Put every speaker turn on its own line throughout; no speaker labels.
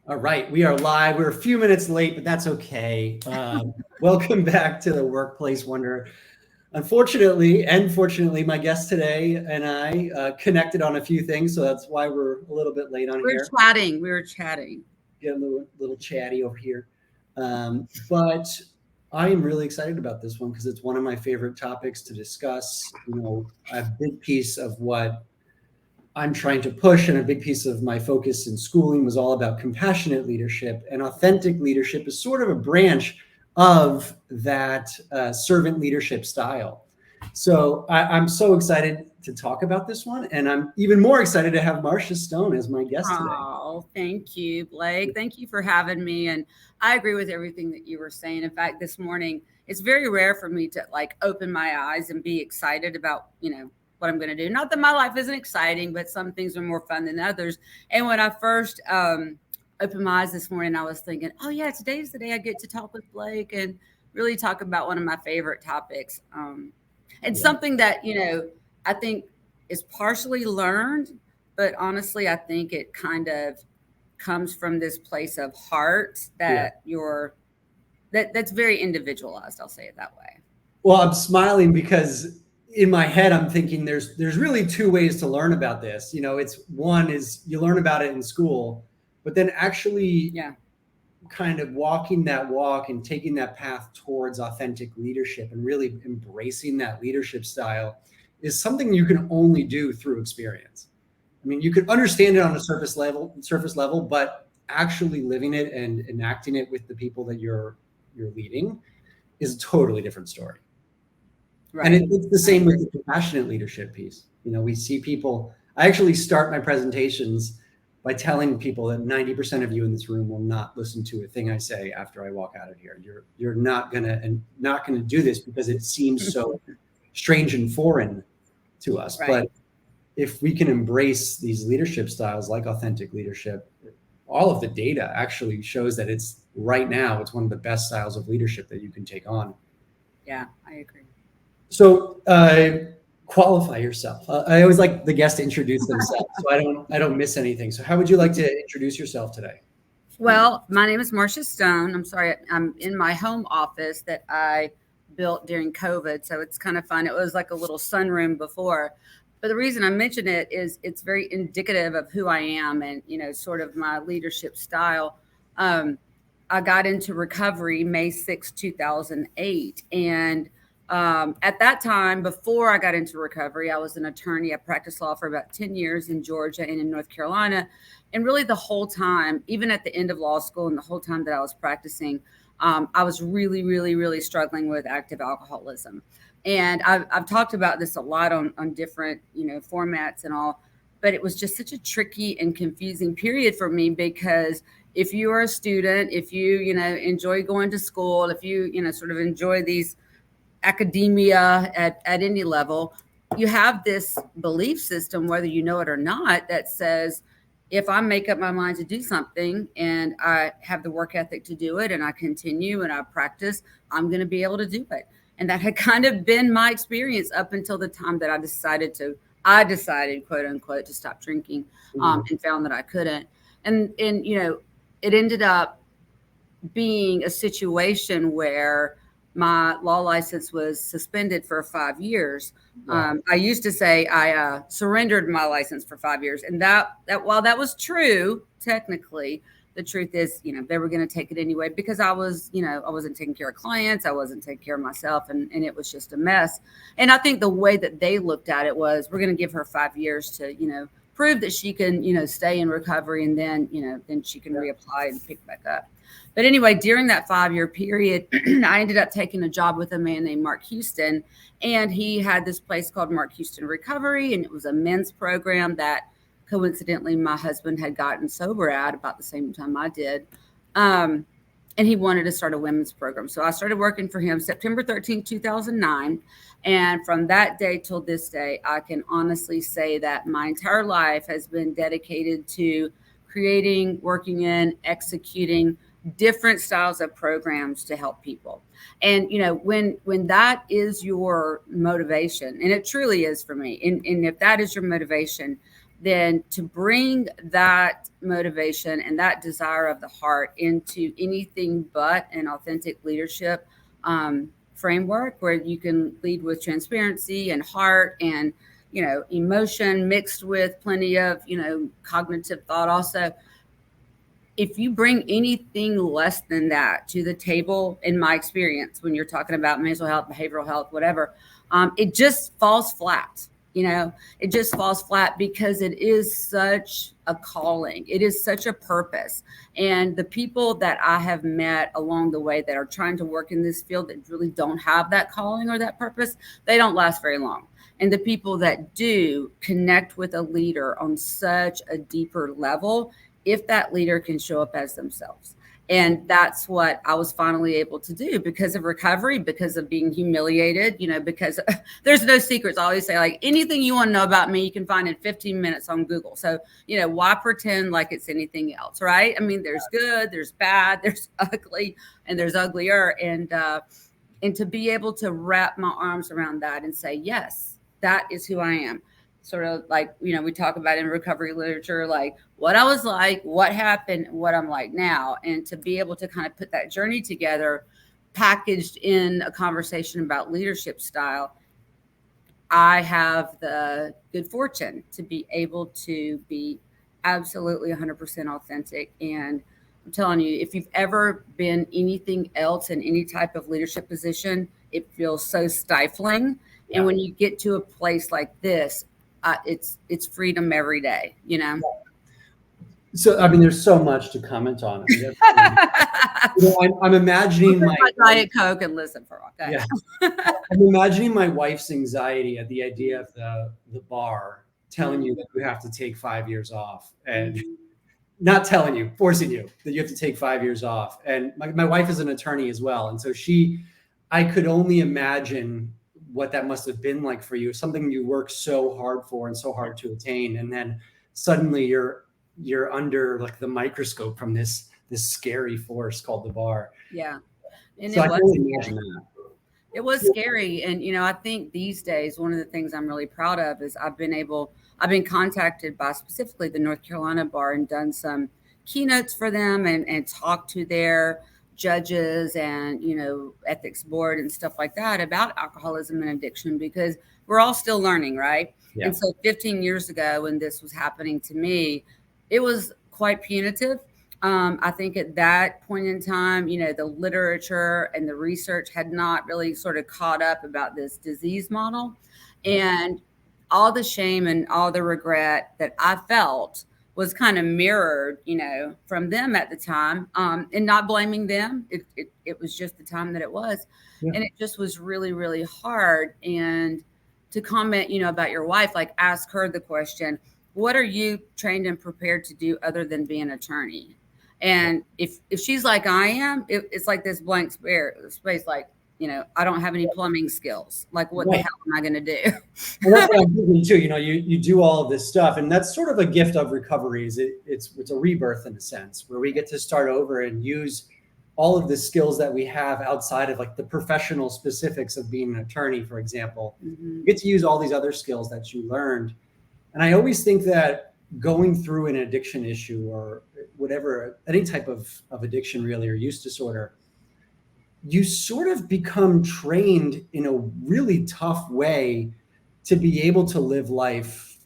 All right, we are live. We're a few minutes late, but that's okay. Welcome back to the Workplace Wonder. Unfortunately, and fortunately, my guest today and I connected on a few things, so that's why we're a little bit late on
We're
here.
chatting. We were chatting.
Get a little chatty over here, but I am really excited about this one because it's one of my favorite topics to discuss. A big piece of what I'm trying to push, and a big piece of my focus in schooling was all about compassionate leadership. And authentic leadership is sort of a branch of that servant leadership style. So I'm so excited to talk about this one, and I'm even more excited to have Marsha Stone as my guest today.
Oh, thank you, Blake. Thank you for having me. And I agree with everything that you were saying. In fact, this morning, it's very rare for me to like open my eyes and be excited about, what I'm going to do. Not that my life isn't exciting, but some things are more fun than others. And when I first opened my eyes this morning, I was thinking, oh, yeah, today's the day I get to talk with Blake and really talk about one of my favorite topics. And
Yeah.
something that, I think is partially learned, but honestly, I think it kind of comes from this place of heart
Yeah.
that's very individualized. I'll say it that way.
Well, I'm smiling because in my head I'm thinking there's really two ways to learn about this. It's one is you learn about it in school, but then actually
Yeah.
kind of walking that walk and taking that path towards authentic leadership and really embracing that leadership style is something you can only do through experience. I mean, you could understand it on a surface level, but actually living it and enacting it with the people that you're leading is a totally different story. And
Right.
it's the
I
same with
agree.
the compassionate leadership piece. We see people. I actually start my presentations by telling people that 90% of you in this room will not listen to a thing I say after I walk out of here. You're not gonna do this because it seems so strange and foreign to us.
Right.
But if we can embrace these leadership styles like authentic leadership, all of the data actually shows that it's right now it's one of the best styles of leadership that you can take on.
Yeah, I agree.
So qualify yourself. I always like the guest to introduce themselves, so I don't miss anything. So how would you like to introduce yourself today?
Well, my name is Marsha Stone. I'm sorry, I'm in my home office that I built during COVID. So it's kind of fun. It was like a little sunroom before. But the reason I mention it is it's very indicative of who I am and, sort of my leadership style. Um, I got into recovery May 6, 2008. And at that time, before I got into recovery, I was an attorney. I practiced law for about 10 years in Georgia and in North Carolina. And really, the whole time, even at the end of law school and the whole time that I was practicing, I was really, really, really struggling with active alcoholism. And I've talked about this a lot on different, formats and all, but it was just such a tricky and confusing period for me because if you are a student, if you, enjoy going to school, if you, sort of enjoy these academia at any level, you have this belief system, whether you know it or not, that says, if I make up my mind to do something and I have the work ethic to do it and I continue and I practice, I'm going to be able to do it. And that had kind of been my experience up until the time that I decided, quote unquote, to stop drinking,
Mhm.
and found that I couldn't. And, it ended up being a situation where my law license was suspended for 5 years.
Wow.
I used to say I surrendered my license for 5 years, and that while that was true, technically, the truth is, they were going to take it anyway because I wasn't taking care of clients, I wasn't taking care of myself, and it was just a mess. And I think the way that they looked at it was, we're going to give her 5 years to, prove that she can, stay in recovery, and then she can
Yeah.
reapply and pick back up. But anyway, during that 5 year period, I ended up taking a job with a man named Mark Houston. And he had this place called Mark Houston Recovery. And it was a men's program that coincidentally my husband had gotten sober at about the same time I did. Um, and he wanted to start a women's program. So I started working for him September 13th, 2009. And from that day till this day, I can honestly say that my entire life has been dedicated to creating, working in, executing different styles of programs to help people. And when that is your motivation, and it truly is for me, and if that is your motivation, then to bring that motivation and that desire of the heart into anything but an authentic leadership framework where you can lead with transparency and heart and emotion mixed with plenty of cognitive thought also. If you bring anything less than that to the table, in my experience, when you're talking about mental health, behavioral health, whatever, it just falls flat. It just falls flat because it is such a calling. It is such a purpose. And the people that I have met along the way that are trying to work in this field that really don't have that calling or that purpose, they don't last very long. And the people that do connect with a leader on such a deeper level, if that leader can show up as themselves. And that's what I was finally able to do because of recovery, because of being humiliated, because there's no secrets. I always say, like, anything you want to know about me, you can find in 15 minutes on Google. So, why pretend like it's anything else, right? I mean, there's good, there's bad, there's ugly, and there's uglier. And to be able to wrap my arms around that and say, yes, that is who I am. Sort of like, we talk about in recovery literature, like what I was like, what happened, what I'm like now. And to be able to kind of put that journey together, packaged in a conversation about leadership style, I have the good fortune to be able to be absolutely 100% authentic. And I'm telling you, if you've ever been anything else in any type of leadership position, it feels so stifling. Yeah. And when you get to a place like this, it's freedom every day,
So, I mean, there's so much to comment on. I'm imagining my
Diet Coke and listen for okay.
Yeah. I'm imagining my wife's anxiety at the idea of the bar telling you that you have to take 5 years off, and not telling you, forcing you that you have to take 5 years off. And my wife is an attorney as well, and so I could only imagine what that must have been like for you, something you worked so hard for and so hard to attain, and then suddenly you're under like the microscope from this scary force called the bar.
Yeah.
And so I can only imagine that.
It was scary. And, I think these days, one of the things I'm really proud of is I've been contacted by specifically the North Carolina bar and done some keynotes for them and talked to their judges and, ethics board and stuff like that about alcoholism and addiction, because we're all still learning, right? Yeah. And so 15 years ago, when this was happening to me, it was quite punitive. I think at that point in time, the literature and the research had not really sort of caught up about this disease model, and all the shame and all the regret that I felt was kind of mirrored, from them at the time, and not blaming them. It was just the time that it was. Yeah. And it just was really, really hard. And to comment, about your wife, like ask her the question, what are you trained and prepared to do other than be an attorney? And if she's like I am, it's like this blank space, like, I don't have any plumbing skills. Like, what the hell am I going to do?
Well, that's what I'm thinking too. You do all of this stuff, and that's sort of a gift of recovery. It's a rebirth in a sense, where we get to start over and use all of the skills that we have outside of like the professional specifics of being an attorney, for example. Mm-hmm. You get to use all these other skills that you learned. And I always think that going through an addiction issue or whatever, any type of addiction really, or use disorder, you sort of become trained in a really tough way to be able to live life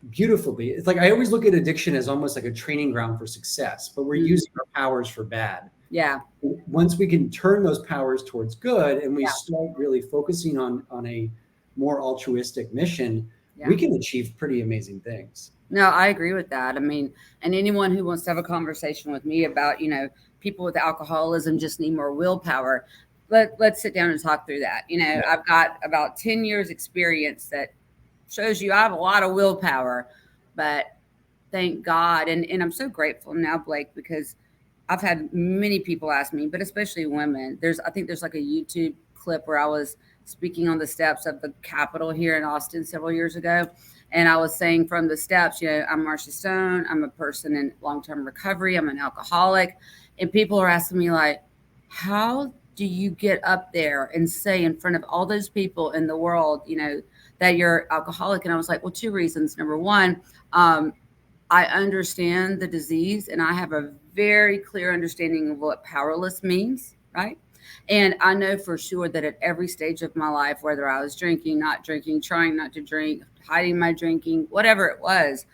beautifully. It's like, I always look at addiction as almost like a training ground for success, but we're using our powers for bad.
Yeah.
Once we can turn those powers towards good and we start really focusing on a more altruistic mission, we can achieve pretty amazing things.
No, I agree with that. I mean, and anyone who wants to have a conversation with me about, people with alcoholism just need more willpower, let's sit down and talk through that. I've got about 10 years experience that shows you I have a lot of willpower, but thank God. And I'm so grateful now, Blake, because I've had many people ask me, but especially women. I think there's like a YouTube clip where I was speaking on the steps of the Capitol here in Austin several years ago. And I was saying from the steps, I'm Marsha Stone. I'm a person in long-term recovery. I'm an alcoholic. And people are asking me like, how do you get up there and say in front of all those people in the world, that you're alcoholic? And I was like, well, two reasons. Number one, um, I understand the disease and I have a very clear understanding of what powerless means, right? And I know for sure that at every stage of my life, whether I was drinking, not drinking, trying not to drink, hiding my drinking, whatever it was,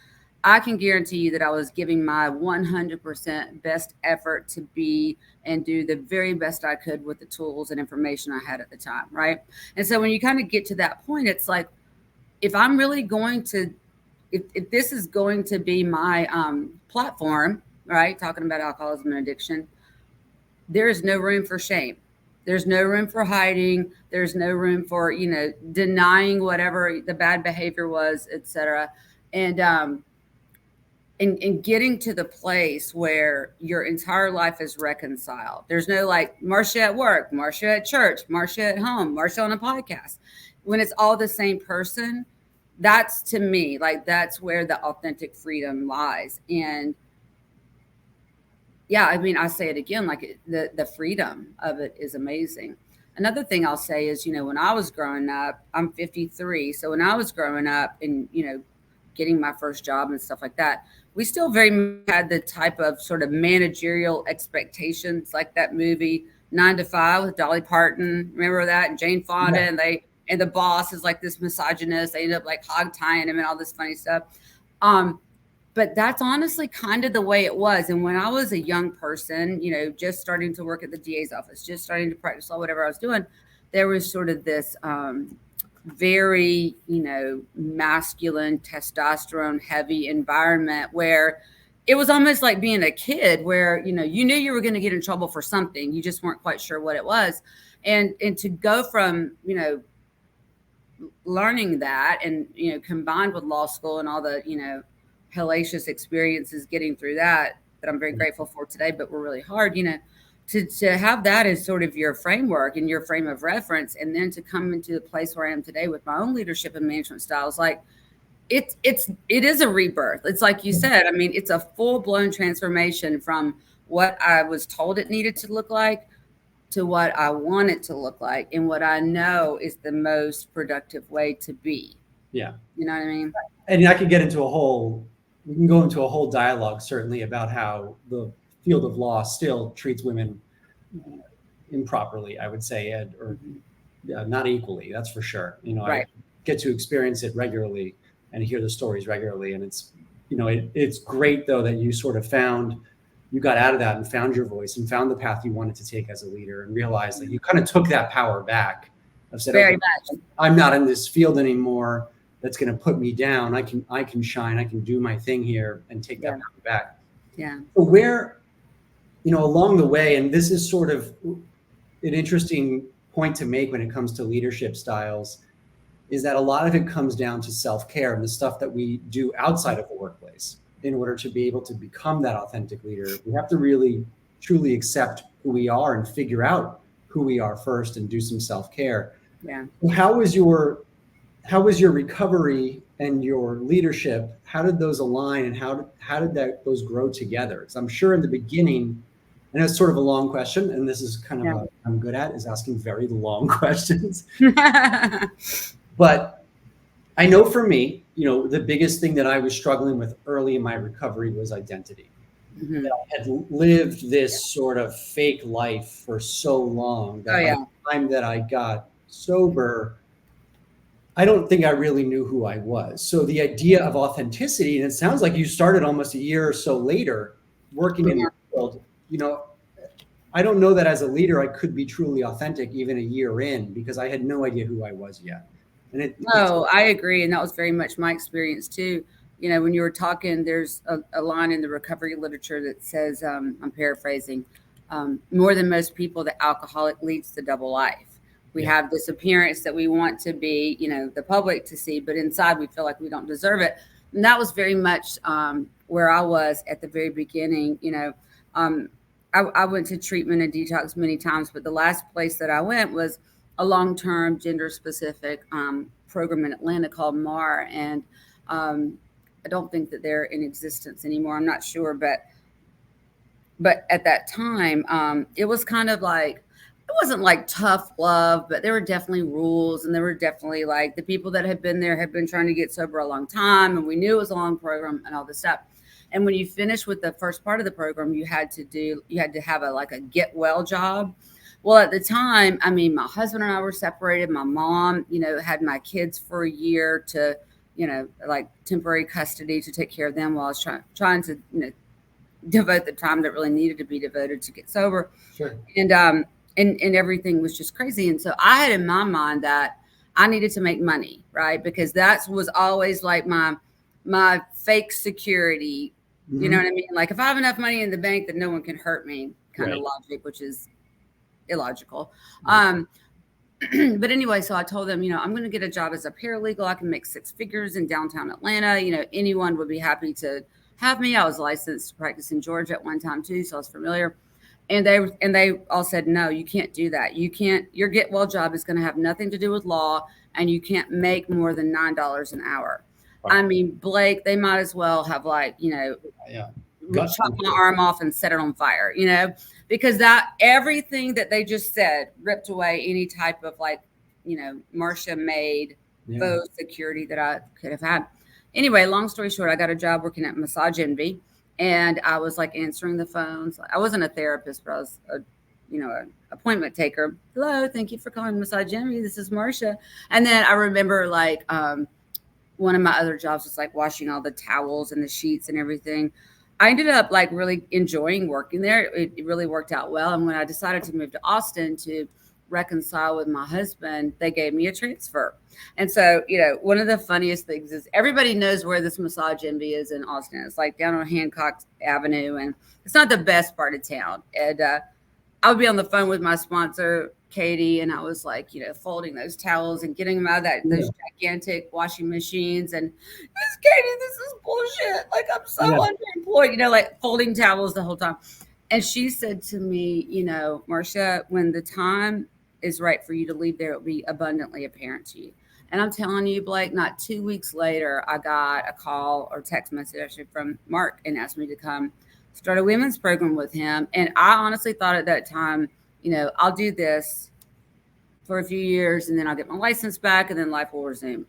I can guarantee you that I was giving my 100% best effort to be and do the very best I could with the tools and information I had at the time, right? And so when you kind of get to that point, it's like, if I'm really going to, if this is going to be my platform, right, talking about alcoholism and addiction, there is no room for shame. There's no room for hiding. There's no room for, denying whatever the bad behavior was, etc. And and getting to the place where your entire life is reconciled. There's no like Marsha at work, Marsha at church, Marsha at home, Marsha on a podcast. When it's all the same person, that's to me, like that's where the authentic freedom lies. And yeah, I mean, I say it again, like the freedom of it is amazing. Another thing I'll say is, when I was growing up, I'm 53. So when I was growing up and, getting my first job and stuff like that, we still very much had the type of sort of managerial expectations, like that movie 9 to 5 with Dolly Parton. Remember that? And Jane Fonda,
Yeah.
and the boss is like this misogynist. They end up like hog tying him and all this funny stuff. Um, but that's honestly kind of the way it was. And when I was a young person, just starting to work at the DA's office, just starting to practice law, whatever I was doing, there was sort of this very, masculine, testosterone heavy environment where it was almost like being a kid where, you knew you were going to get in trouble for something. You just weren't quite sure what it was. And to go from, learning that and, combined with law school and all the, hellacious experiences getting through that I'm very grateful for today, but were really hard, to have that as sort of your framework and your frame of reference. And then to come into the place where I am today with my own leadership and management styles, like it is a rebirth. It's like you said, I mean, it's a full blown transformation from what I was told it needed to look like to what I want it to look like and what I know is the most productive way to be.
Yeah.
You know what I mean?
And I could get into we can go into a whole dialogue certainly about how the field of law still treats women improperly, I would say, or not equally. That's for sure.
Right.
I get to experience it regularly and hear the stories regularly, and it's great though that you got out of that and found your voice and found the path you wanted to take as a leader and realized that you kind of took that power back. I've said,
Very
okay,
much.
I'm not in this field anymore. That's going to put me down. I can shine. I can do my thing here and take that power back.
Yeah.
So where, along the way, and this is sort of an interesting point to make when it comes to leadership styles, is that a lot of it comes down to self-care and the stuff that we do outside of the workplace. In order to be able to become that authentic leader, we have to really, truly accept who we are and figure out who we are first and do some self-care.
Yeah.
How was your recovery and your leadership? How did those align, and how did those grow together? Because I'm sure in the beginning, and it's sort of a long question, and this is kind of what I'm good at, is asking very long questions. But I know for me, the biggest thing that I was struggling with early in my recovery was identity. Mm-hmm. That I had lived this sort of fake life for so long that by the time that I got sober, I don't think I really knew who I was. So the idea of authenticity, and it sounds like you started almost a year or so later working in the field, I don't know that as a leader I could be truly authentic even a year in, because I had no idea who I was yet. And
I agree. And that was very much my experience too. When you were talking, there's a line in the recovery literature that says, I'm paraphrasing, more than most people, the alcoholic leads the double life. We have this appearance that we want to be, the public to see, but inside we feel like we don't deserve it. And that was very much where I was at the very beginning. I went to treatment and detox many times, but the last place that I went was a long-term gender-specific program in Atlanta called MAR, and I don't think that they're in existence anymore. I'm not sure, but at that time, it was kind of like it wasn't like tough love, but there were definitely rules, and there were definitely like the people that had been there had been trying to get sober a long time, and we knew it was a long program and all this stuff. And when you finished with the first part of the program, you had to have a like a get well job. Well, at the time, I mean, my husband and I were separated. My mom, had my kids for a year to, like temporary custody to take care of them while I was trying to, devote the time that really needed to be devoted to get sober.
Sure.
And everything was just crazy. And so I had in my mind that I needed to make money, right? Because that was always like my fake security. You know
Mhm.
what I mean? Like if I have enough money in the bank, then no one can hurt me, kind of
Right.
logic, which is illogical.
Right.
But anyway, so I told them, I'm going to get a job as a paralegal. I can make six figures in downtown Atlanta. Anyone would be happy to have me. I was licensed to practice in Georgia at one time too, so I was familiar. And they all said, no, you can't do that. You can't. Your get well job is going to have nothing to do with law, and you can't make more than $9 an hour. I
Wow.
mean, Blake, they might as well have like,
Yeah. Gut
chop my
punch.
arm off and set it on fire, because that everything that they just said ripped away any type of like, Marsha made
Yeah.
faux security that I could have had. Anyway, long story short, I got a job working at Massage Envy, and I was like answering the phones. I wasn't a therapist, but I was an appointment taker. Hello, thank you for calling Massage Envy. This is Marsha. And then I remember like one of my other jobs was like washing all the towels and the sheets and everything. I ended up like really enjoying working there. It really worked out well. And when I decided to move to Austin to reconcile with my husband, they gave me a transfer. And so, one of the funniest things is everybody knows where this Massage Envy is in Austin. It's like down on Hancock Avenue, and it's not the best part of town. And I would be on the phone with my sponsor, Katie, and I was like, folding those towels and getting them out of those gigantic washing machines. And this Katie, this is bullshit. Like I'm so
Yeah.
underemployed, like folding towels the whole time. And she said to me, Marsha, when the time is right for you to leave there, it'll be abundantly apparent to you. And I'm telling you, Blake, not 2 weeks later, I got a call or text message actually from Mark and asked me to come start a women's program with him. And I honestly thought at that time, I'll do this for a few years and then I'll get my license back and then life will resume.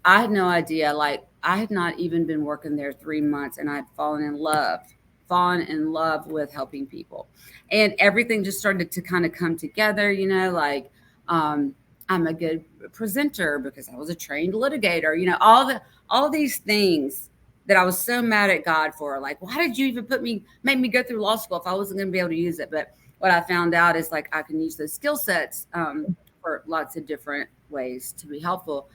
I had no idea. Like I had not even been working there 3 months and I'd fallen in love with helping people. And everything just started to kind of come together, like I'm a good presenter because I was a trained litigator, all these things that I was so mad at God for. Like, why did you even make me go through law school if I wasn't going to be able to use it? But what I found out is like I can use those skill sets for lots of different ways to be helpful.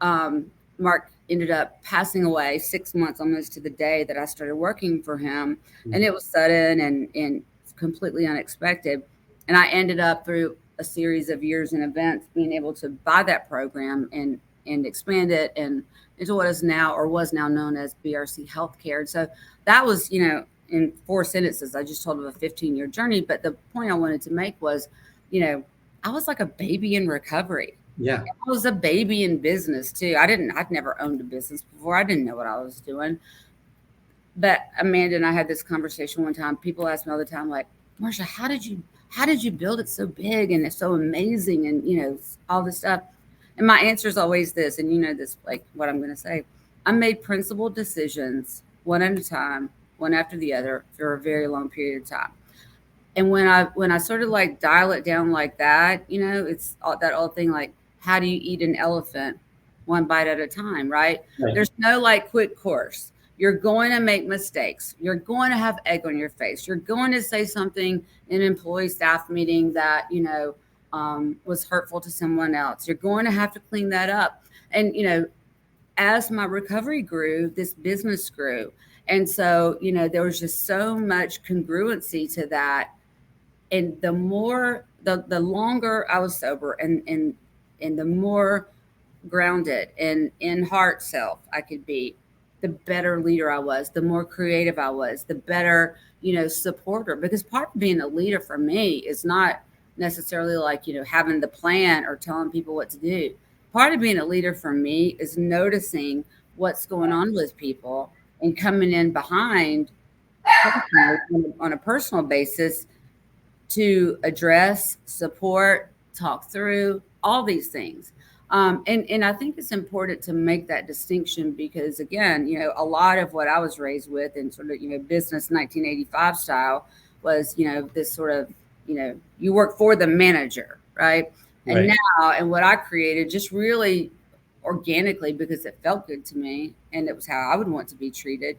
Mark ended up passing away 6 months almost to the day that I started working for him. And it was sudden and completely unexpected. And I ended up through a series of years and events being able to buy that program and expand it and into what is now or was now known as BRC Healthcare. And so that was, in 4 sentences, I just told of a 15-year journey. But the point I wanted to make was, I was like a baby in recovery.
Yeah.
I was a baby in business too. I'd never owned a business before. I didn't know what I was doing. But Amanda and I had this conversation one time. People ask me all the time, like, Marsha, how did you build it so big and it's so amazing and all this stuff? And my answer is always this, and this, like what I'm going to say. I made principled decisions one at a time, one after the other for a very long period of time. And when I sort of like dial it down like that, it's that old thing like, how do you eat an elephant? One bite at a time, right?
Right.
There's no like quick course. You're going to make mistakes. You're going to have egg on your face. You're going to say something in an employee staff meeting that, was hurtful to someone else. You're going to have to clean that up. And, as my recovery grew, this business grew. And so, there was just so much congruency to that. And the longer I was sober and the more grounded and in heart self I could be, the better leader I was, the more creative I was, the better, supporter. Because part of being a leader for me is not necessarily like, having the plan or telling people what to do. Part of being a leader for me is noticing what's going on with people and coming in behind on a personal basis to address, support, talk through all these things. And I think it's important to make that distinction because, again, a lot of what I was raised with and sort of, business 1985 style was, this sort of, you work for the manager, right? And
Right.
now, and what I created just really organically because it felt good to me and it was how I would want to be treated,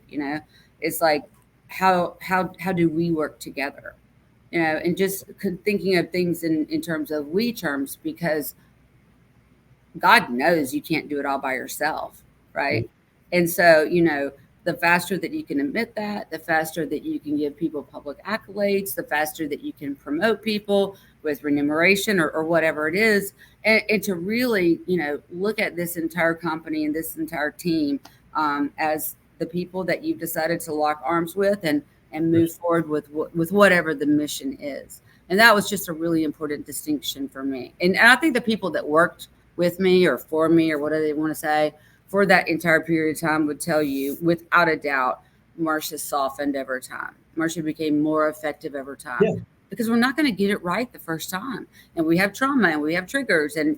it's like, how do we work together? And just thinking of things in terms of we terms, because God knows you can't do it all by yourself, right? And so, the faster that you can admit that, the faster that you can give people public accolades, the faster that you can promote people with remuneration or whatever it is, and to really, look at this entire company and this entire team as the people that you've decided to lock arms with and move forward with whatever the mission is. And that was just a really important distinction for me. And I think the people that worked with me or for me or whatever they want to say for that entire period of time would tell you without a doubt, Marsha softened over time. Marsha became more effective over time.
Yeah.
Because we're not going to get it right the first time. And we have trauma and we have triggers and,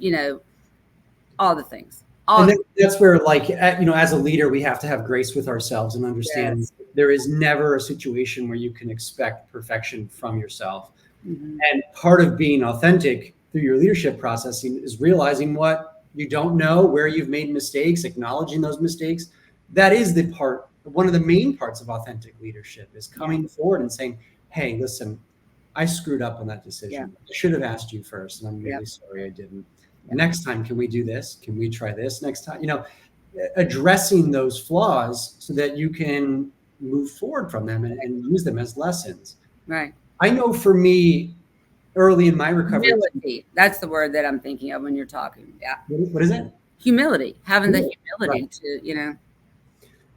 all the things.
And that's where, like, as a leader, we have to have grace with ourselves and understand there is never a situation where you can expect perfection from yourself.
Mm-hmm.
And part of being authentic through your leadership processing is realizing what you don't know, where you've made mistakes, acknowledging those mistakes. That is one of the main parts of authentic leadership is coming forward and saying, hey, listen, I screwed up on that decision.
Yeah.
I should have asked you first, and I'm really sorry I didn't. Next time, can we do this? Can we try this next time? Addressing those flaws so that you can move forward from them and use them as lessons.
Right.
I know for me, early in my recovery.
Humility. That's the word that I'm thinking of when you're talking. Yeah.
What is that?
Humility. Having the humility
Right.
to,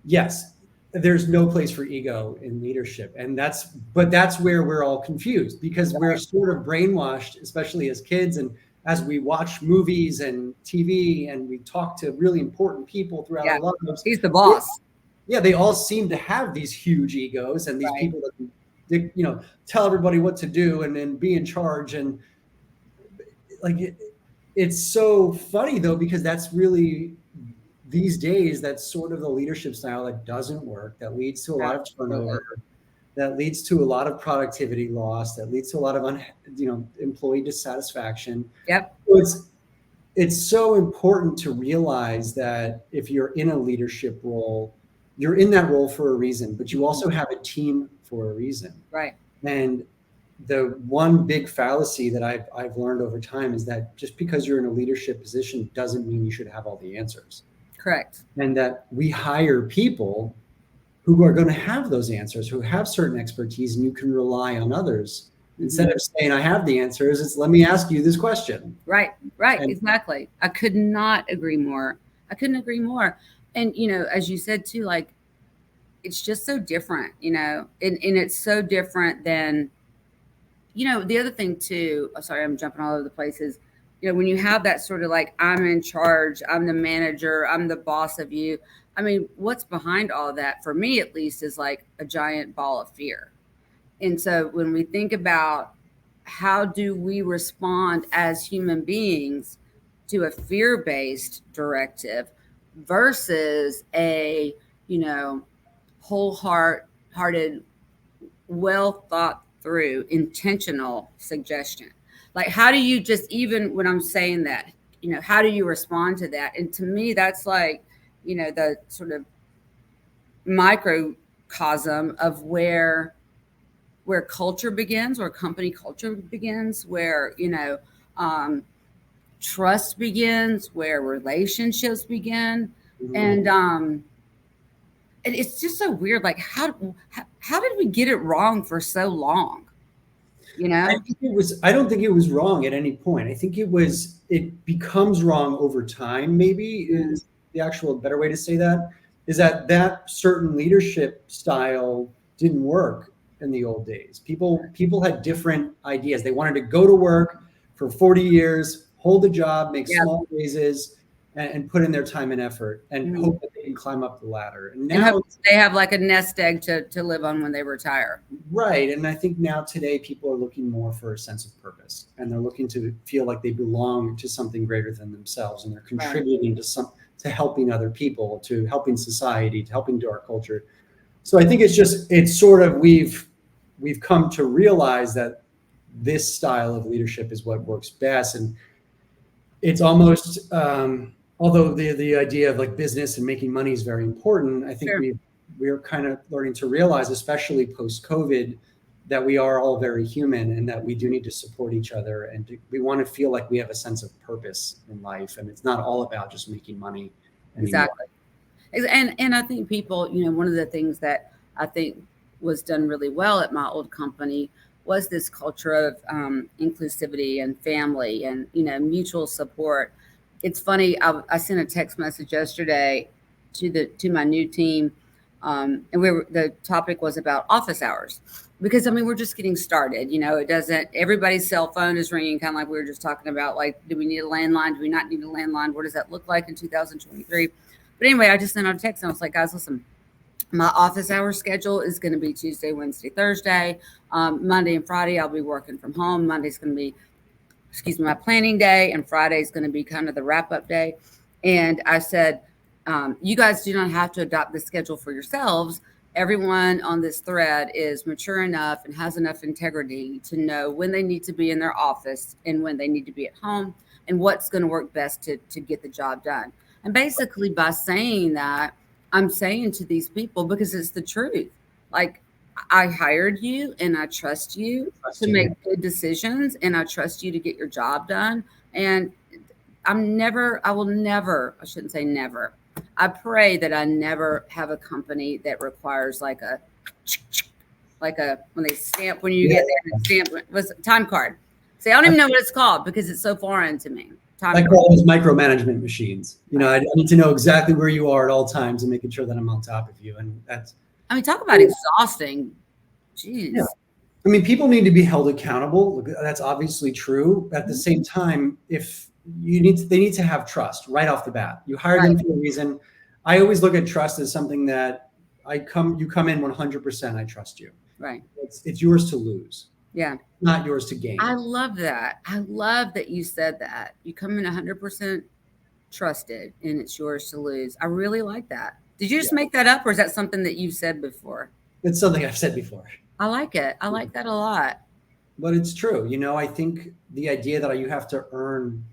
Yes. There's no place for ego in leadership. But that's where we're all confused because we're sort of brainwashed, especially as kids. And as we watch movies and TV and we talk to really important people throughout our lives.
He's the boss.
Yeah, they all seem to have these huge egos and these people that tell everybody what to do and then be in charge. And like it's so funny though, because that's really these days, that's sort of the leadership style that doesn't work, that leads to a lot of turnover, that leads to a lot of productivity loss, that leads to a lot of employee dissatisfaction.
Yep.
So it's so important to realize that if you're in a leadership role, you're in that role for a reason, but you also have a team for a reason.
Right.
And the one big fallacy that I've learned over time is that just because you're in a leadership position doesn't mean you should have all the answers.
Correct.
And that we hire people who are going to have those answers, who have certain expertise, and you can rely on others. Instead of saying, I have the answers, it's let me ask you this question.
Right. Exactly. I could not agree more. I couldn't agree more. And, as you said too, like, it's just so different, and it's so different than, the other thing too, sorry, I'm jumping all over the place is, when you have that sort of like, I'm in charge, I'm the manager, I'm the boss of you. I mean, what's behind all of that, for me at least, is like a giant ball of fear. And so when we think about how do we respond as human beings to a fear-based directive versus a, wholehearted, well thought through, intentional suggestion. Like, how do you just, even when I'm saying that, how do you respond to that? And to me, that's like, the sort of microcosm of where culture begins, where company culture begins, where, trust begins, where relationships begin. Mm-hmm. And it's just so weird. Like, how did we get it wrong for so long?
I don't think it was wrong at any point. I think it becomes wrong over time, maybe is the actual better way to say that, is that certain leadership style didn't work in the old days. People had different ideas. They wanted to go to work for 40 years, hold a job, make small raises, and put in their time and effort and hope that they can climb up the ladder. And
And
now
hope they have like a nest egg to live on when they retire.
right. And I think now today people are looking more for a sense of purpose, and they're looking to feel like they belong to something greater than themselves, and they're contributing to helping other people, to helping society, to helping to our culture. So I think it's sort of we've come to realize that this style of leadership is what works best. And it's almost although the idea of like business and making money is very important, I think
Sure.
we're kind of learning to realize, especially post COVID, that we are all very human and that we do need to support each other, and we want to feel like we have a sense of purpose in life, and it's not all about just making money anymore.
Exactly. And I think people, one of the things that I think was done really well at my old company was this culture of inclusivity and family and, mutual support. It's funny. I sent a text message yesterday to my new team. And the topic was about office hours, because we're just getting started. It doesn't, everybody's cell phone is ringing, kind of like we were just talking about, like, do we need a landline? Do we not need a landline? What does that look like in 2023? But anyway, I just sent out a text and I was like, guys, listen, my office hour schedule is going to be Tuesday, Wednesday, Thursday, Monday and Friday. I'll be working from home. Monday's going to be, my planning day, and Friday is going to be kind of the wrap up day. And I said, you guys do not have to adopt this schedule for yourselves. Everyone on this thread is mature enough and has enough integrity to know when they need to be in their office and when they need to be at home, and what's going to work best to get the job done. And basically by saying that, I'm saying to these people, because it's the truth, like, I hired you and I trust you to make good decisions, and I trust you to get your job done. And I shouldn't say never. I pray that I never have a company that requires like a when they stamp, when you get there and stamp was time card. See, I don't even know what it's called because it's so foreign to me.
I call those micromanagement machines. I need to know exactly where you are at all times and making sure that I'm on top of you. And that's,
talk about exhausting. Jeez.
Yeah. People need to be held accountable. That's obviously true. At the same time, if they need to have trust right off the bat. You hire them for a reason. I always look at trust as something that you come in 100%. I trust you.
Right.
It's yours to lose.
Yeah.
Not yours to gain.
I love that. I love that you said that. You come in 100% trusted and it's yours to lose. I really like that. Did you just make that up, or is that something that you've said before?
It's something I've said before.
I like it. I like that a lot.
But it's true. I think the idea that you have to earn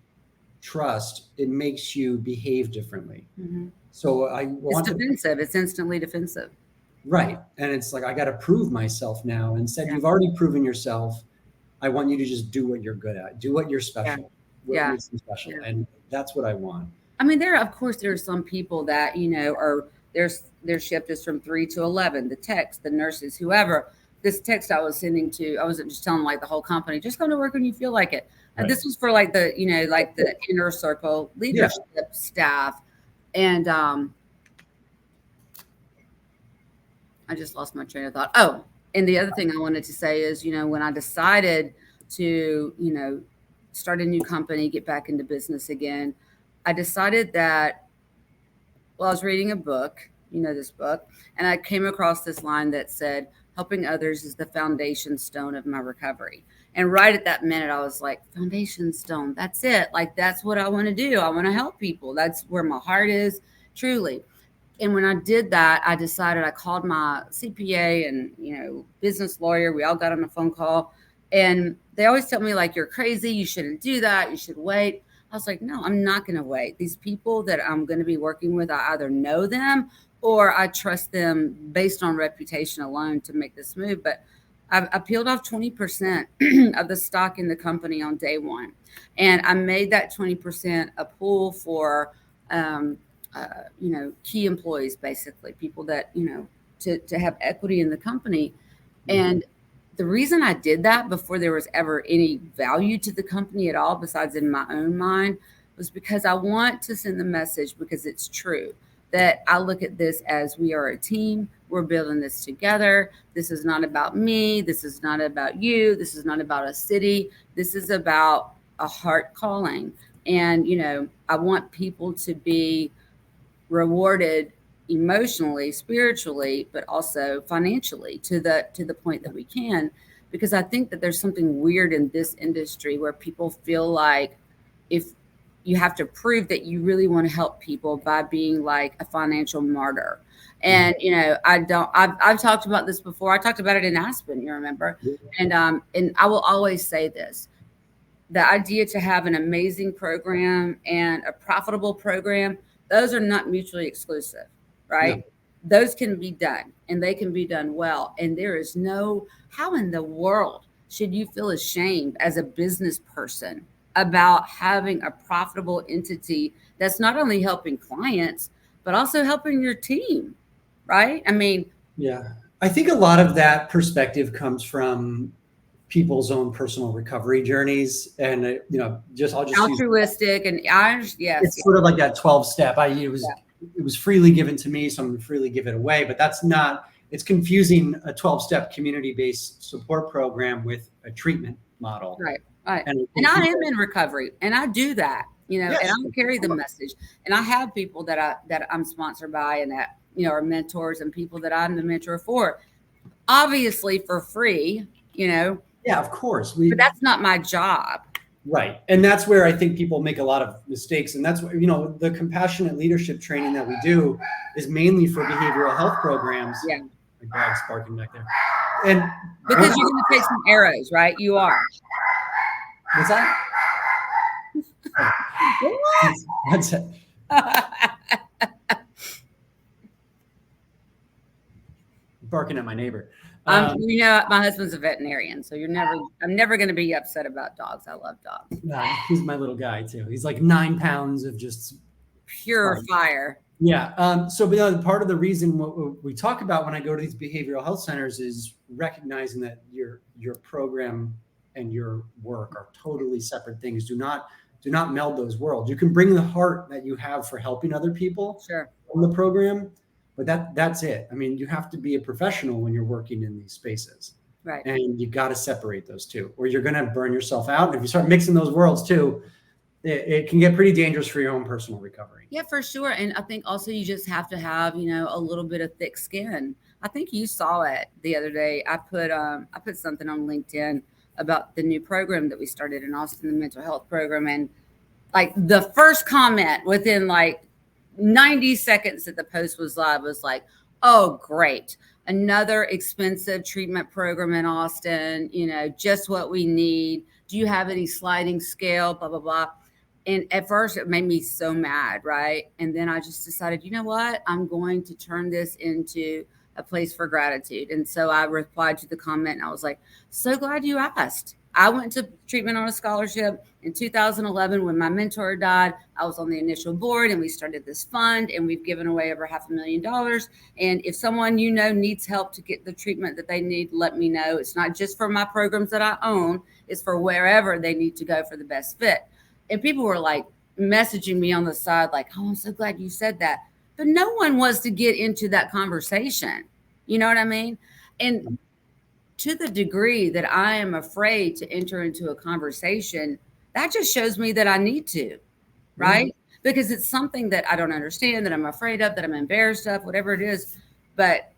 trust, it makes you behave differently.
Mm-hmm.
So
it's defensive. It's instantly defensive.
Right. And it's like, I got to prove myself now. Instead, you've already proven yourself. I want you to just do what you're good at. Do what you're special. What makes you special. Yeah. And that's what I want.
There are some people that, are their shift is from 3 to 11, the techs, the nurses, whoever. This text I was sending to, I wasn't just telling like the whole company, just go to work when you feel like it. And this was for like the, like the inner circle leadership staff. And I just lost my train of thought. Oh, and the other thing I wanted to say is, when I decided to, start a new company, get back into business again, I decided that, I was reading a book, this book, and I came across this line that said, helping others is the foundation stone of my recovery. And right at that minute, I was like, foundation stone, that's it. Like, that's what I want to do. I want to help people. That's where my heart is, truly. And when I did that, I decided, I called my CPA and, business lawyer. We all got on a phone call, and they always tell me, like, you're crazy. You shouldn't do that. You should wait. I was like, no, I'm not going to wait. These people that I'm going to be working with, I either know them or I trust them based on reputation alone to make this move. But I peeled off 20% of the stock in the company on day one. And I made that 20% a pool for, key employees, basically people that, to have equity in the company. And the reason I did that before there was ever any value to the company at all, besides in my own mind, was because I want to send the message, because it's true, that I look at this as we are a team. We're building this together. This is not about me. This is not about you. This is not about a city. This is about a heart calling. And, I want people to be rewarded emotionally, spiritually, but also financially to the point that we can, because I think that there's something weird in this industry where people feel like if you have to prove that you really want to help people by being like a financial martyr. And I've talked about this before. I talked about it in Aspen, you remember? And I will always say this: the idea to have an amazing program and a profitable program, those are not mutually exclusive, right?
No.
Those can be done and they can be done well. And there is no, how in the world should you feel ashamed as a business person about having a profitable entity that's not only helping clients, but also helping your team, right? I mean,
Yeah. I think a lot of that perspective comes from people's own personal recovery journeys. And, I'll just use,
altruistic and yes.
it's sort of like that 12 step. It was freely given to me, so I'm going to freely give it away, but that's not, it's confusing a 12-step community-based support program with a treatment model.
Right. Right. And I am in recovery and I do that, yes, and I carry the message, and I have people that I'm sponsored by and that, are mentors and people that I'm the mentor for, obviously for free,
Yeah, of course.
But that's not my job.
Right. And that's where I think people make a lot of mistakes. And that's what, the compassionate leadership training that we do is mainly for behavioral health programs.
Yeah.
My dog's barking back there. And
because you're going to take some arrows, right? You are.
What's that? What's that? Barking at my neighbor.
My husband's a veterinarian, so I'm never going to be upset about dogs. I love dogs.
He's my little guy too. He's like 9 pounds of just
pure fire.
Yeah. So part of the reason what we talk about when I go to these behavioral health centers is recognizing that your program and your work are totally separate things. Do not meld those worlds. You can bring the heart that you have for helping other people from the program, but that's it. I mean, you have to be a professional when you're working in these spaces.
Right.
And you got to separate those two, or you're going to burn yourself out. And if you start mixing those worlds too, it can get pretty dangerous for your own personal recovery.
Yeah, for sure. And I think also you just have to have, a little bit of thick skin. I think you saw it the other day. I put something on LinkedIn about the new program that we started in Austin, the mental health program. And like the first comment within like 90 seconds that the post was live was like, oh, great. Another expensive treatment program in Austin, just what we need. Do you have any sliding scale, blah, blah, blah. And at first it made me so mad, right? And then I just decided, you know what? I'm going to turn this into a place for gratitude. And so I replied to the comment and I was like, so glad you asked. I went to treatment on a scholarship in 2011 when my mentor died. I was on the initial board and we started this fund and we've given away over $500,000. And if someone needs help to get the treatment that they need, let me know. It's not just for my programs that I own. It's for wherever they need to go for the best fit. And people were like messaging me on the side like, oh, I'm so glad you said that. But no one wants to get into that conversation. You know what I mean? And to the degree that I am afraid to enter into a conversation, that just shows me that I need to, right? Mm-hmm. Because it's something that I don't understand, that I'm afraid of, that I'm embarrassed of, whatever it is. But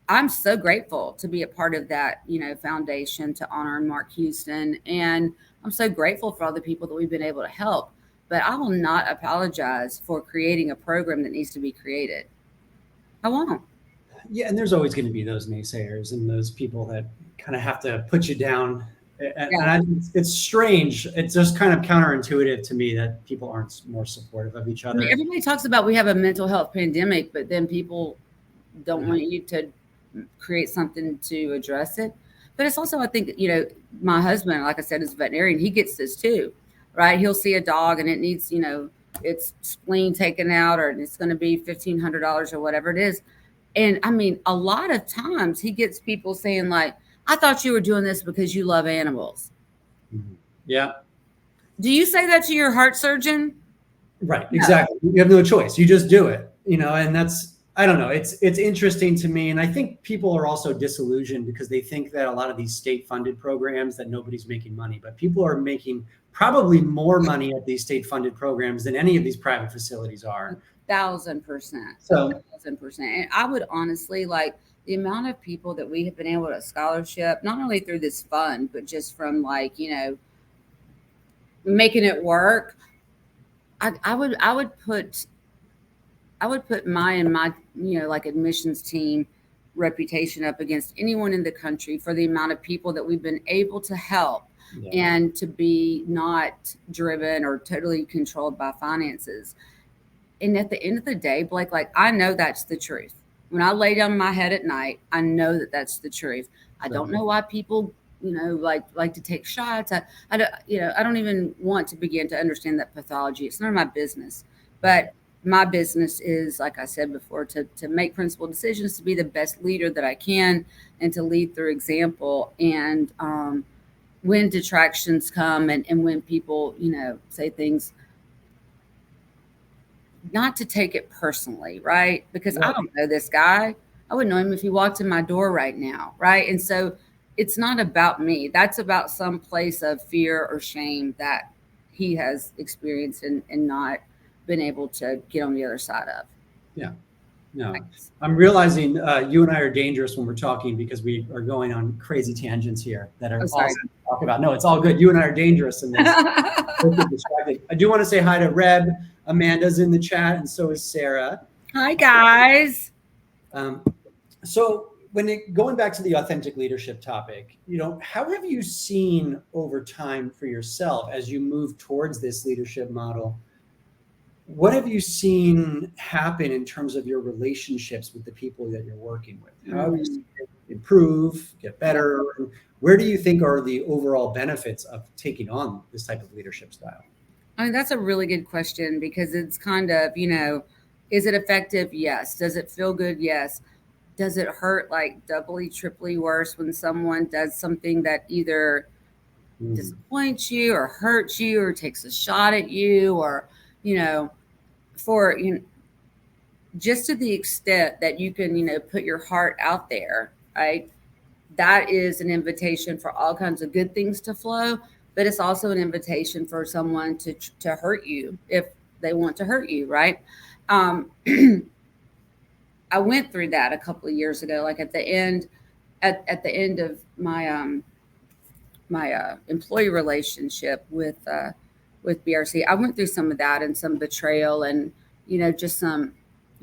I'm so grateful to be a part of that, foundation to honor Mark Houston. And I'm so grateful for all the people that we've been able to help. But I will not apologize for creating a program that needs to be created. I won't.
Yeah, and there's always going to be those naysayers and those people that kind of have to put you down. And it's strange. It's just kind of counterintuitive to me that people aren't more supportive of each other.
I mean, everybody talks about we have a mental health pandemic, but then people don't want you to create something to address it. But it's also, I think, my husband, like I said, is a veterinarian. He gets this too, right? He'll see a dog and it needs, its spleen taken out, or it's going to be $1,500 or whatever it is. And I mean, a lot of times he gets people saying like, I thought you were doing this because you love animals.
Yeah.
Do you say that to your heart surgeon?
Right. No. Exactly. You have no choice. You just do it, and that's I don't know. It's interesting to me, and I think people are also disillusioned because they think that a lot of these state-funded programs that nobody's making money, but people are making probably more money at these state-funded programs than any of these private facilities are.
1,000%.
So
1,000%. And I would honestly like the amount of people that we have been able to scholarship, not only through this fund, but just from like, making it work. I would put my like admissions team reputation up against anyone in the country for the amount of people that we've been able to help
Yeah.
and to be not driven or totally controlled by finances. And at the end of the day, Blake, like I know that's the truth. When I lay down my head at night, I know that that's the truth. I don't know why people, like to take shots. I don't, I don't even want to begin to understand that pathology. It's none of my business. But my business is, like I said before, to make principled decisions, to be the best leader that I can, and to lead through example. And when detractions come and when people, say things, not to take it personally, right? Because I don't know this guy. I wouldn't know him if he walked in my door right now, right? And so it's not about me. That's about some place of fear or shame that he has experienced and not been able to get on the other side of.
Yeah. No, I'm realizing you and I are dangerous when we're talking because we are going on crazy tangents here that are awesome to talk about. No, it's all good. You and I are dangerous in this. I do want to say hi to Reb. Amanda's in the chat, and so is Sarah.
Hi, guys.
So going back to the authentic leadership topic, how have you seen over time for yourself as you move towards this leadership model? What have you seen happen in terms of your relationships with the people that you're working with? How have you seen it improve, get better? Where do you think are the overall benefits of taking on this type of leadership style?
I mean, that's a really good question because it's kind of, is it effective? Yes. Does it feel good? Yes. Does it hurt like doubly, triply worse when someone does something that either disappoints you or hurts you or takes a shot at you or, for, just to the extent that you can, put your heart out there, right? That is an invitation for all kinds of good things to flow, but it's also an invitation for someone to hurt you if they want to hurt you, right? I went through that a couple of years ago, like at the end of my my employee relationship with BRC. I went through some of that and some betrayal and just some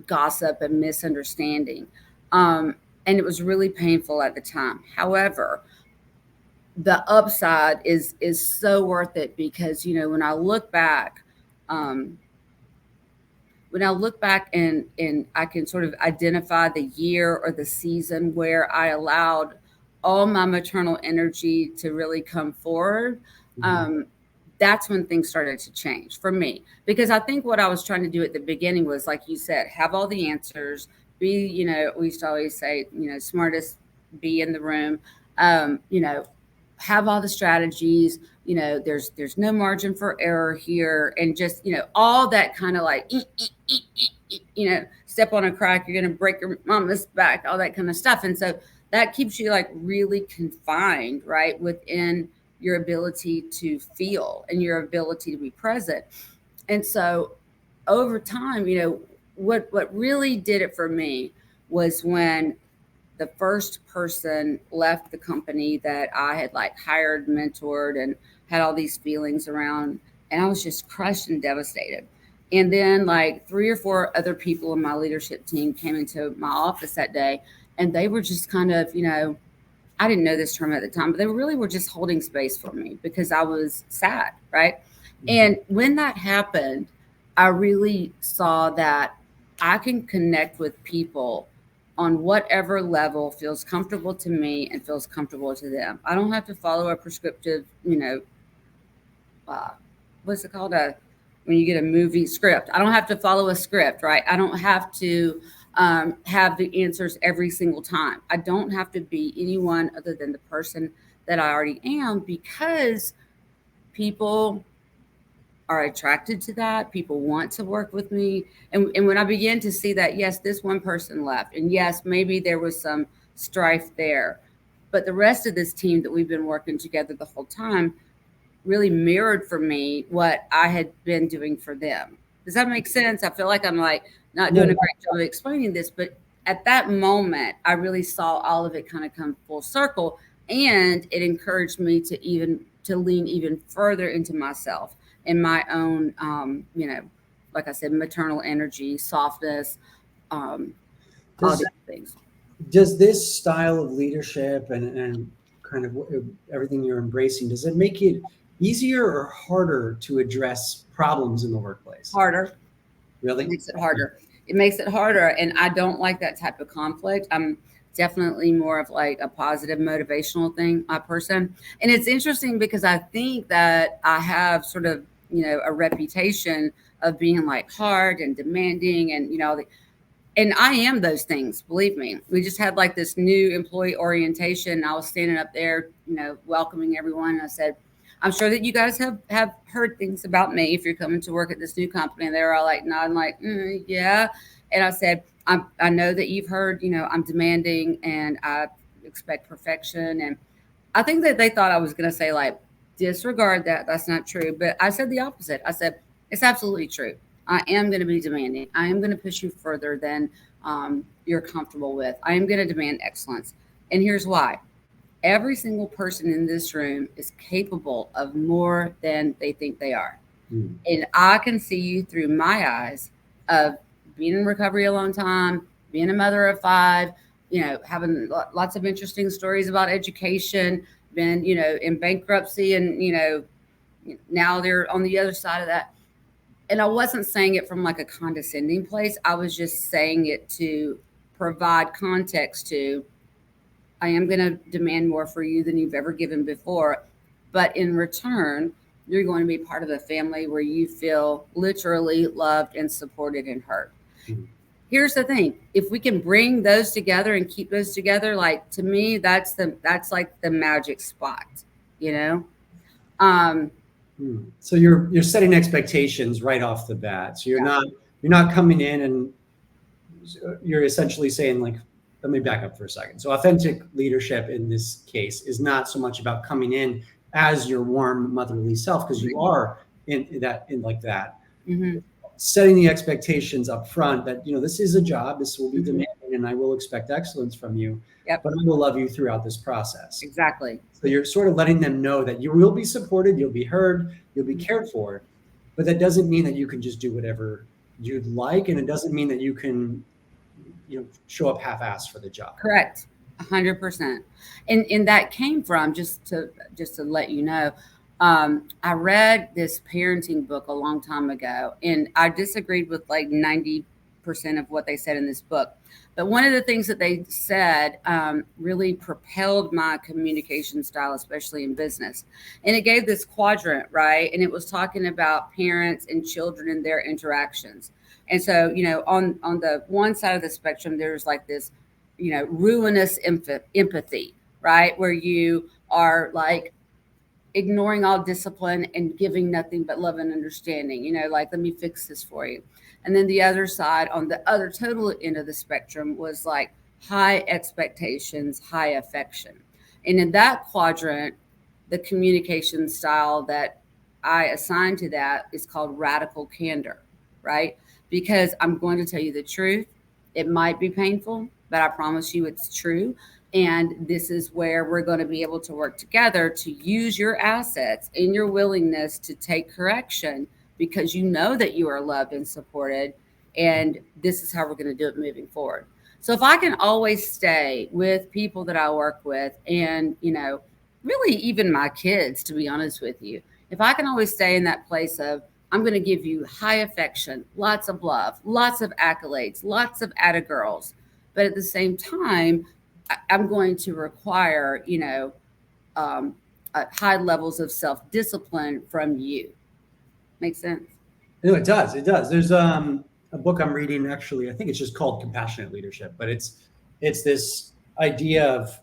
gossip and misunderstanding, and it was really painful at the time. However, the upside is so worth it because when I look back, and I can sort of identify the year or the season where I allowed all my maternal energy to really come forward, that's when things started to change for me. Because I think what I was trying to do at the beginning was, like you said, have all the answers, be, we used to always say, smartest be in the room, have all the strategies, there's no margin for error here. And just, all that kind of like, step on a crack, you're going to break your mama's back, all that kind of stuff. And so that keeps you like really confined, right, within your ability to feel and your ability to be present. And so over time, what really did it for me was when the first person left the company that I had like hired, mentored, and had all these feelings around, and I was just crushed and devastated. And then like 3 or 4 other people in my leadership team came into my office that day, and they were just kind of, I didn't know this term at the time, but they really were just holding space for me because I was sad, right? And when that happened, I really saw that I can connect with people on whatever level feels comfortable to me and feels comfortable to them. I don't have to follow a prescriptive, what's it called? When you get a movie script, I don't have to follow a script, right? I don't have to have the answers every single time. I don't have to be anyone other than the person that I already am, because people are attracted to that. People want to work with me. And when I began to see that, yes, this one person left, and yes, maybe there was some strife there, but the rest of this team that we've been working together the whole time really mirrored for me what I had been doing for them. Does that make sense? I feel like I'm like not doing a
No,
great job of explaining this, but at that moment, I really saw all of it kind of come full circle, and it encouraged me to even to lean even further into myself and my own, like I said, maternal energy, softness, um, all
does
these things.
does this style of leadership and kind of everything you're embracing, does it make it easier or harder to address problems in the workplace?
Harder.
Really?
Makes it harder. It makes it harder, and I don't like that type of conflict. I'm definitely more of like a positive motivational thing, a person. And it's interesting because I think that I have sort of, a reputation of being like hard and demanding, and and I am those things, believe me. We just had like this new employee orientation. I was standing up there, welcoming everyone. And I said, I'm sure that you guys have heard things about me if you're coming to work at this new company. And they were all like, nodding, like, yeah. And I said, I know that you've heard, I'm demanding and I expect perfection. And I think that they thought I was going to say, like, disregard that. That's not true. But I said the opposite. I said, it's absolutely true. I am going to be demanding. I am going to push you further than you're comfortable with. I am going to demand excellence. And here's why. Every single person in this room is capable of more than they think they are.
Mm.
And I can see you through my eyes of being in recovery a long time, being a mother of 5, having lots of interesting stories about education, been, in bankruptcy, and, now they're on the other side of that. And I wasn't saying it from like a condescending place. I was just saying it to provide context to, I am going to demand more for you than you've ever given before. But in return, you're going to be part of a family where you feel literally loved and supported and heard.
Mm.
Here's the thing. If we can bring those together and keep those together, like, to me, that's like the magic spot,
So you're setting expectations right off the bat. So you're not coming in and you're essentially saying, like, let me back up for a second. So authentic leadership in this case is not so much about coming in as your warm motherly self, because you are in that.
Mm-hmm.
Setting the expectations up front that, this is a job, this will be demanding, and I will expect excellence from you.
Yep.
But I will love you throughout this process.
Exactly.
So you're sort of letting them know that you will be supported, you'll be heard, you'll be cared for, but that doesn't mean that you can just do whatever you'd like, and it doesn't mean that you can, show up half-assed for the job.
Correct. 100%. And that came from, just to let you know, I read this parenting book a long time ago, and I disagreed with like 90% of what they said in this book. But one of the things that they said really propelled my communication style, especially in business. And it gave this quadrant, right? And it was talking about parents and children and their interactions. And so, on the one side of the spectrum, there's like this, ruinous empathy, right? Where you are like ignoring all discipline and giving nothing but love and understanding, like, let me fix this for you. And then the other side, on the other total end of the spectrum, was like high expectations, high affection. And in that quadrant, the communication style that I assign to that is called radical candor, right? Because I'm going to tell you the truth. It might be painful, but I promise you it's true. And this is where we're going to be able to work together to use your assets and your willingness to take correction, because you know that you are loved and supported. And this is how we're going to do it moving forward. So if I can always stay with people that I work with, and, really even my kids, to be honest with you, if I can always stay in that place of, I'm going to give you high affection, lots of love, lots of accolades, lots of attagirls. But at the same time, I'm going to require, high levels of self-discipline from you. Make sense?
No, it does. It does. There's a book I'm reading, actually. I think it's just called Compassionate Leadership, but it's this idea of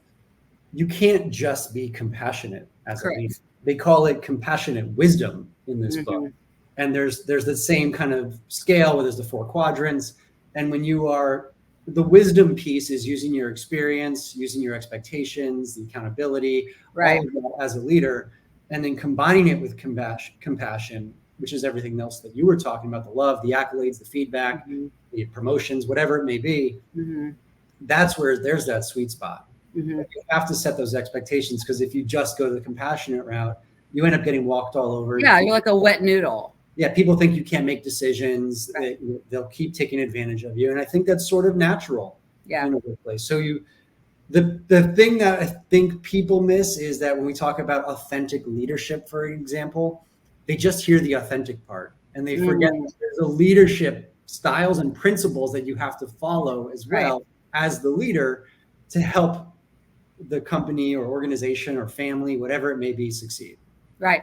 you can't just be compassionate as a leader. They call it compassionate wisdom in this book. And there's the same kind of scale where there's the 4 quadrants. And when you are, the wisdom piece is using your experience, using your expectations, the accountability,
Right.
all of that as a leader, and then combining it with compassion, which is everything else that you were talking about, the love, the accolades, the feedback, the promotions, whatever it may be. That's where there's that sweet spot. You have to set those expectations, because if you just go the compassionate route, you end up getting walked all over.
Yeah, you're like a wet noodle.
Yeah, people think you can't make decisions.
Right.
They'll keep taking advantage of you, and I think that's sort of natural in a workplace. So the thing that I think people miss is that when we talk about authentic leadership, for example, they just hear the authentic part, and they forget that there's a leadership styles and principles that you have to follow as well as the leader to help the company or organization or family, whatever it may be, succeed.
Right.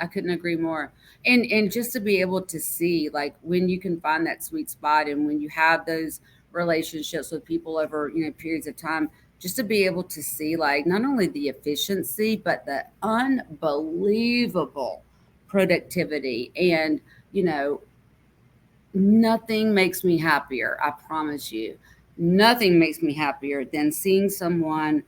I couldn't agree more. And just to be able to see, like, when you can find that sweet spot, and when you have those relationships with people over, periods of time, just to be able to see, like, not only the efficiency, but the unbelievable productivity. And, nothing makes me happier. I promise you, nothing makes me happier than seeing someone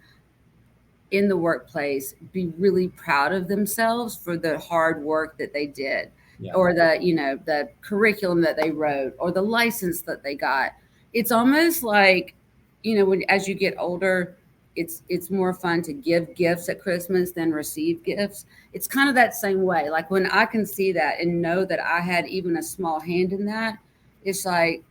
in the workplace be really proud of themselves for the hard work that they did, or the curriculum that they wrote, or the license that they got. It's almost like, as you get older, it's more fun to give gifts at Christmas than receive gifts. It's kind of that same way. Like, when I can see that and know that I had even a small hand in that, it's like,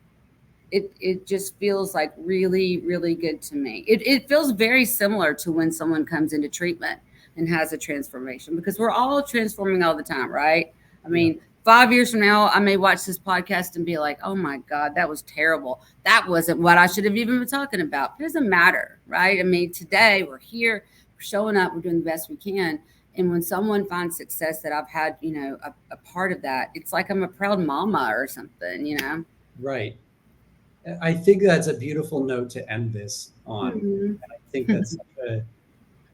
it just feels like really, really good to me. It feels very similar to when someone comes into treatment and has a transformation, because we're all transforming all the time, right? I mean, 5 years from now, I may watch this podcast and be like, oh my God, that was terrible. That wasn't what I should have even been talking about. It doesn't matter, right? I mean, today we're here, we're showing up, we're doing the best we can. And when someone finds success that I've had, a part of that, it's like I'm a proud mama or something.
Right. I think that's a beautiful note to end this on. And I think that's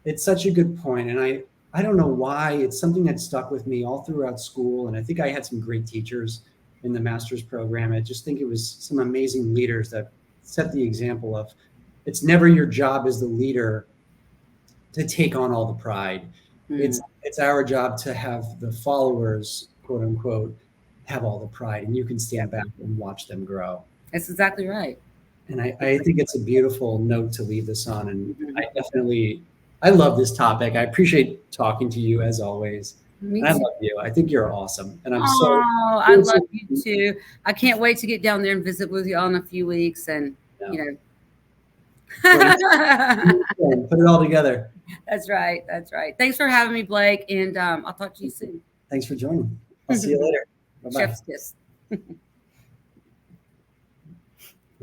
it's such a good point. And I don't know why, it's something that stuck with me all throughout school. And I think I had some great teachers in the master's program. I just think it was some amazing leaders that set the example of, it's never your job as the leader to take on all the pride. It's our job to have the followers, quote unquote, have all the pride, and you can stand back and watch them grow.
That's exactly right.
And I think it's a beautiful note to leave this on. And I love this topic. I appreciate talking to you as always.
Me
I
too.
love you. I think you're awesome. And
I love you too. I can't wait to get down there and visit with you all in a few weeks, and
put it all together.
That's right. Thanks for having me, Blake. And I'll talk to you soon.
Thanks for joining. I'll see you later. Bye-bye.
Chef's kiss.